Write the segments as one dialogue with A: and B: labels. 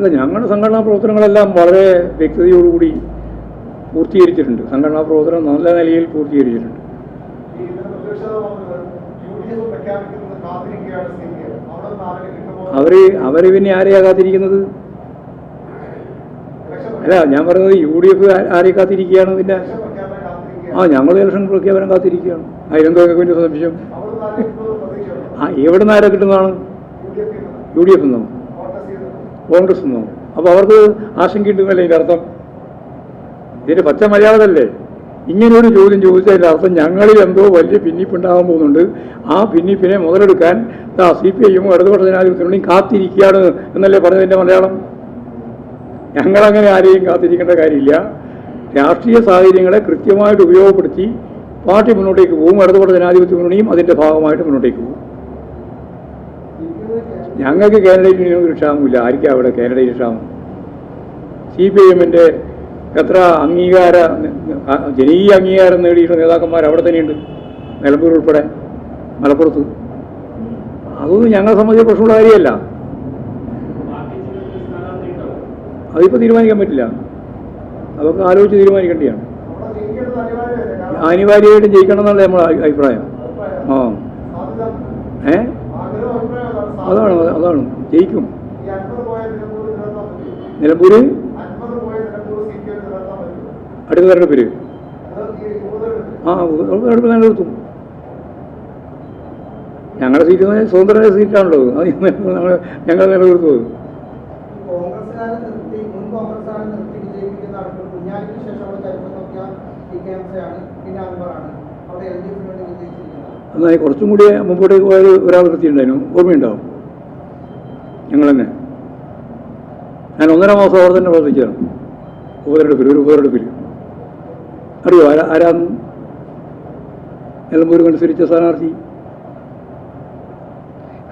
A: അല്ല, ഞങ്ങളുടെ സംഘടനാ പ്രവർത്തനങ്ങളെല്ലാം വളരെ വ്യക്തതയോടുകൂടി പൂർത്തീകരിച്ചിട്ടുണ്ട്. സംഘടനാ പ്രവർത്തനം നല്ല നിലയിൽ പൂർത്തീകരിച്ചിട്ടുണ്ട്. അവര് പിന്നെ ആരെയാ കാത്തിരിക്കുന്നത്? അല്ല, ഞാൻ പറയുന്നത് UDF ആരെ കാത്തിരിക്കുകയാണ്? പിന്നെ ഞങ്ങൾ ഇലക്ഷൻ പ്രഖ്യാപനം കാത്തിരിക്കുകയാണ്. അതിലെന്തൊക്കെ വലിയ സംശയം? എവിടെ നിന്ന് ആരെ കിട്ടുന്നതാണ്? UDF എന്നോ കോൺഗ്രസ് എന്നോ? അപ്പോൾ അവർക്ക് ആശങ്ക കിട്ടുന്നല്ലേ ഇതിൻ്റെ അർത്ഥം? ഇതിൻ്റെ പച്ച മലയാളമല്ലേ? ഇങ്ങനൊരു ചോദ്യം ചോദിച്ചതിൻ്റെ അർത്ഥം ഞങ്ങളിൽ എന്തോ വലിയ ഭിന്നിപ്പുണ്ടാകാൻ പോകുന്നുണ്ട്. ആ ഭിന്നിപ്പിനെ മുതലെടുക്കാൻ CPIയും ഇടതുപക്ഷ ജനാധിപത്യത്തിനുള്ളിൽ കാത്തിരിക്കുകയാണ് എന്നല്ലേ പറഞ്ഞതിൻ്റെ മലയാളം? ഞങ്ങളങ്ങനെ ആരെയും കാത്തിരിക്കേണ്ട കാര്യമില്ല. രാഷ്ട്രീയ സാഹചര്യങ്ങളെ കൃത്യമായിട്ട് ഉപയോഗപ്പെടുത്തി പാർട്ടി മുന്നോട്ടേക്ക് പോകും. ഇടതുപക്ഷ ജനാധിപത്യ മുന്നണിയും അതിൻ്റെ ഭാഗമായിട്ട് മുന്നോട്ടേക്ക് പോകും. ഞങ്ങൾക്ക് കാൻഡിഡേറ്റിന് ഒരു ക്ഷാമമില്ല. ആയിരിക്കും അവിടെ കാൻഡിഡേറ്റ് ക്ഷാമം? CPIഎമ്മിൻ്റെ എത്ര ജനകീയ അംഗീകാരം നേടിയിട്ടുള്ള നേതാക്കന്മാർ അവിടെ തന്നെയുണ്ട്, നിലമ്പൂർ ഉൾപ്പെടെ, മലപ്പുറത്ത്. അതൊന്നും ഞങ്ങളെ സംബന്ധിച്ച പ്രശ്നമുള്ള കാര്യമല്ല. അതിപ്പോൾ തീരുമാനിക്കാൻ പറ്റില്ല. അതൊക്കെ ആലോചിച്ച് തീരുമാനിക്കേണ്ടതാണ്. അനിവാര്യമായിട്ടും ജയിക്കണം എന്നുള്ള നമ്മുടെ അഭിപ്രായം. അതാണ് ജയിക്കും. നിലമ്പൂര് അടുത്ത തെരഞ്ഞെടുപ്പില് തെരഞ്ഞെടുപ്പ് നിലനിർത്തും. ഞങ്ങളുടെ സീറ്റ് സ്വതന്ത്ര സീറ്റാണല്ലോ, അത് ഞങ്ങൾ നിലനിർത്തുന്നത്. എന്നാൽ കുറച്ചും കൂടി മുമ്പോട്ടേക്ക് പോയത് ഒരാൾ നിർത്തിയിട്ടുണ്ടായിരുന്നു, ഓർമ്മയുണ്ടാവും. ഞങ്ങൾ തന്നെ, ഞാൻ 1.5 മാസം അവിടെ തന്നെ പ്രവർത്തിച്ചതാണ്. ഒരു ഉപതെരഞ്ഞെടുപ്പിൽ അറിയോ ആരാന്ന്? നിലമ്പൂർ മത്സരിച്ച സ്ഥാനാർത്ഥി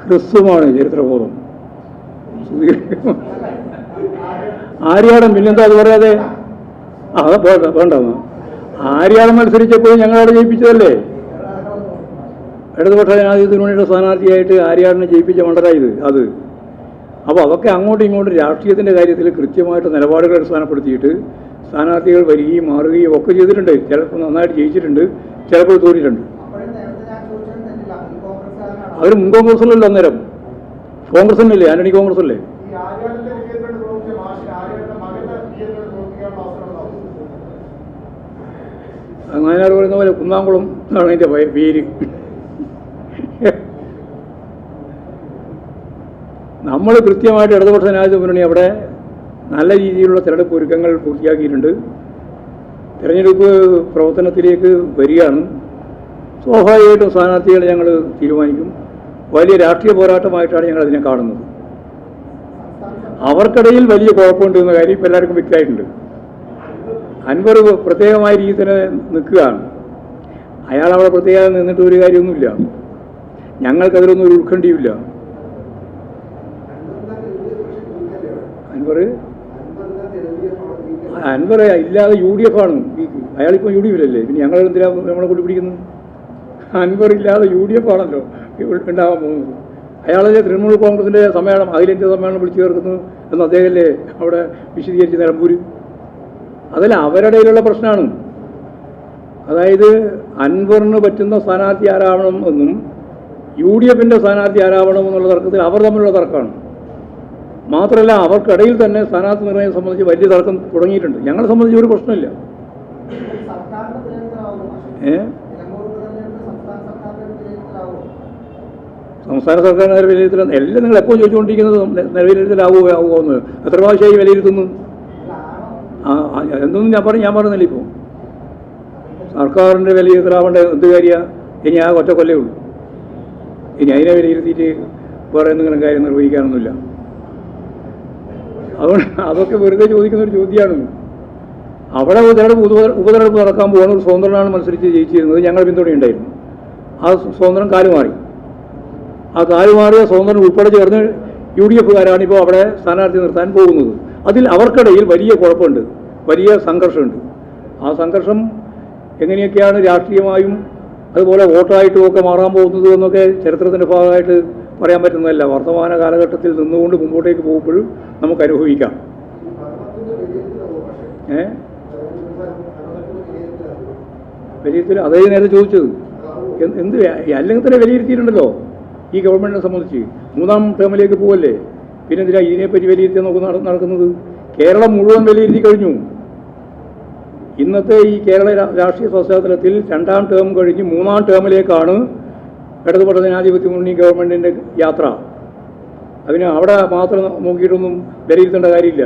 A: ഹ്രസ്വമാണ് ചരിത്രബോധം. ആര്യാടൻ, പിന്നെന്താ അത് പറയാതെ? വേണ്ട, ആര്യാടൻ മത്സരിച്ചപ്പോൾ ഞങ്ങളവിടെ ജയിപ്പിച്ചതല്ലേ? ഇടതുപക്ഷ ജനാധിപത്യ മുന്നണിയുടെ സ്ഥാനാർത്ഥിയായിട്ട് ആര്യാടനെ ജയിപ്പിച്ച മണ്ഡലമായത് അത്. അപ്പോൾ അതൊക്കെ അങ്ങോട്ടും ഇങ്ങോട്ടും രാഷ്ട്രീയത്തിൻ്റെ കാര്യത്തിൽ കൃത്യമായിട്ട് നിലപാടുകൾ അടിസ്ഥാനപ്പെടുത്തിയിട്ട് സ്ഥാനാർത്ഥികൾ വരികയും മാറുകയും ഒക്കെ ചെയ്തിട്ടുണ്ട്. ചിലപ്പോൾ നന്നായിട്ട് ജയിച്ചിട്ടുണ്ട്, ചിലപ്പോൾ തോറ്റിട്ടുണ്ട്. അവർ മുൻ കോൺഗ്രസ്സല്ലല്ലോ അന്നേരം, കോൺഗ്രസ് തന്നെയല്ലേ, ആന്റണി കോൺഗ്രസ് അല്ലേ? വയനാട് പറയുന്ന പോലെ കുന്നാംകുളം എന്നാണ് അതിൻ്റെ പേര്. നമ്മൾ കൃത്യമായിട്ട് ഇടതുപക്ഷ ജനാധിപത്യ മുന്നണി അവിടെ നല്ല രീതിയിലുള്ള തിരഞ്ഞെടുപ്പ് ഒരുക്കങ്ങൾ പൂർത്തിയാക്കിയിട്ടുണ്ട്. തിരഞ്ഞെടുപ്പ് പ്രവർത്തനത്തിലേക്ക് വരികയാണ്. സ്വാഭാവികമായിട്ടും സ്ഥാനാർത്ഥികളെ ഞങ്ങൾ തീരുമാനിക്കും. വലിയ രാഷ്ട്രീയ പോരാട്ടമായിട്ടാണ് ഞങ്ങൾ അതിനെ കാണുന്നത്. അവർക്കിടയിൽ വലിയ കുഴപ്പമുണ്ടെന്ന കാര്യം ഇപ്പോൾ എല്ലാവർക്കും വ്യക്തമായിട്ടുണ്ട്. അൻവർ പ്രത്യേകമായ രീതിയിൽ തന്നെ നിൽക്കുകയാണ്. അയാളവിടെ പ്രത്യേകം നിന്നിട്ട് ഒരു കാര്യമൊന്നുമില്ല. ഞങ്ങൾക്കതിലൊന്നും ഒരു ഉത്കണ്ഠയുമില്ല. അൻവർ ഇല്ലാതെ UDF ആണ്. അയാളിപ്പോൾ UDF അല്ലേ, പിന്നെ ഞങ്ങൾ എന്തിനാ നമ്മളെ കൂടി പിടിക്കുന്നു? അൻവർ ഇല്ലാതെ UDF ആണല്ലോ ഉണ്ടാകാൻ പോകുന്നത്. അയാളെ തൃണമൂൽ കോൺഗ്രസിൻ്റെ സമ്മേളനം, അഖിലേന്ത്യാ സമ്മേളനം വിളിച്ചു ചേർക്കുന്നു എന്ന് അദ്ദേഹമല്ലേ അവിടെ വിശദീകരിച്ച് നിലമ്പൂർ. അതല്ല അവരുടെയിലുള്ള പ്രശ്നമാണ്. അതായത് അൻവറിന് പറ്റുന്ന സ്ഥാനാർത്ഥി ആരാവണം എന്നും UDFൻ്റെ സ്ഥാനാർത്ഥി ആരാവണം എന്നുള്ള തർക്കത്തിൽ അവർ തമ്മിലുള്ള തർക്കമാണ്. മാത്രമല്ല അവർക്കിടയിൽ തന്നെ സ്ഥാനാർത്ഥി നിർണ്ണയം സംബന്ധിച്ച് വലിയ തർക്കം തുടങ്ങിയിട്ടുണ്ട്. ഞങ്ങളെ സംബന്ധിച്ച് ഒരു പ്രശ്നമില്ല. സംസ്ഥാന സർക്കാർ വിലയിരുത്തൽ എല്ലാം നിങ്ങൾ എപ്പോൾ ചോദിച്ചുകൊണ്ടിരിക്കുന്നത് വിലയിരുത്തലാവുമോ എന്ന്. എത്ര പ്രാവശ്യമായി വിലയിരുത്തുന്നു? എന്തൊന്നും ഞാൻ പറയുന്നില്ല. ഇപ്പോൾ സർക്കാരിൻ്റെ വിലയിരുത്തലാവേണ്ട എന്ത് കാര്യമാണ്? ഇനി ആ ഒറ്റ കൊല്ലേ ഉള്ളൂ. ഇനി അതിനെ വിലയിരുത്തിയിട്ട് വേറെ എന്തെങ്കിലും കാര്യം നിർവഹിക്കാനൊന്നുമില്ല. അതുകൊണ്ട് അതൊക്കെ വെറുതെ ചോദിക്കുന്നൊരു ചോദ്യമാണ്. അവിടെ ഉപതെരഞ്ഞെടുപ്പ് നടക്കാൻ പോകുന്ന ഒരു സ്വതന്ത്രനാണ് മത്സരിച്ച് ജയിച്ചിരുന്നത്. ഞങ്ങൾ പിന്തുണയുണ്ടായിരുന്നു. ആ സ്വതന്ത്രം കാലുമാറി. ആ കാലുമാറിയ സ്വതന്ത്രൻ ഉൾപ്പെടെ ചേർന്ന് UDFകാരാണ് ഇപ്പോൾ അവിടെ സ്ഥാനാർത്ഥി നിർത്താൻ പോകുന്നത്. അതിൽ അവർക്കിടയിൽ വലിയ കുഴപ്പമുണ്ട്, വലിയ സംഘർഷമുണ്ട്. ആ സംഘർഷം എങ്ങനെയൊക്കെയാണ് രാഷ്ട്രീയമായും അതുപോലെ വോട്ടായിട്ടും ഒക്കെ മാറാൻ പോകുന്നത് എന്നൊക്കെ ചരിത്രത്തിൻ്റെ ഭാഗമായിട്ട് പറയാൻ പറ്റുന്നതല്ല. വർത്തമാന കാലഘട്ടത്തിൽ നിന്നുകൊണ്ട് മുമ്പോട്ടേക്ക് പോകുമ്പോഴും നമുക്ക് അനുഭവിക്കാം. വിലയിരുത്തൽ അതേ നേരത്തെ ചോദിച്ചത് എന്ത് അല്ലെങ്കിൽ തന്നെ വിലയിരുത്തിയിട്ടുണ്ടല്ലോ ഈ ഗവൺമെൻറ്റിനെ സംബന്ധിച്ച്. 3ാം ടേമിലേക്ക് പോവല്ലേ, പിന്നെ എന്തിനാ ഇതിനെപ്പറ്റി വിലയിരുത്തി നടക്കുന്നത്? കേരളം മുഴുവൻ വിലയിരുത്തി കഴിഞ്ഞു. ഇന്നത്തെ ഈ കേരള രാഷ്ട്രീയ പശ്ചാത്തലത്തിൽ 2ാം ടേം കഴിഞ്ഞ് 3ാം ടേമിലേക്കാണ് ഇടതുപക്ഷ ജനാധിപത്യ മുന്നണി ഗവൺമെൻറ്റിൻ്റെ യാത്ര. അതിന് അവിടെ മാത്രം നോക്കിയിട്ടൊന്നും വിലയിരുത്തേണ്ട കാര്യമില്ല.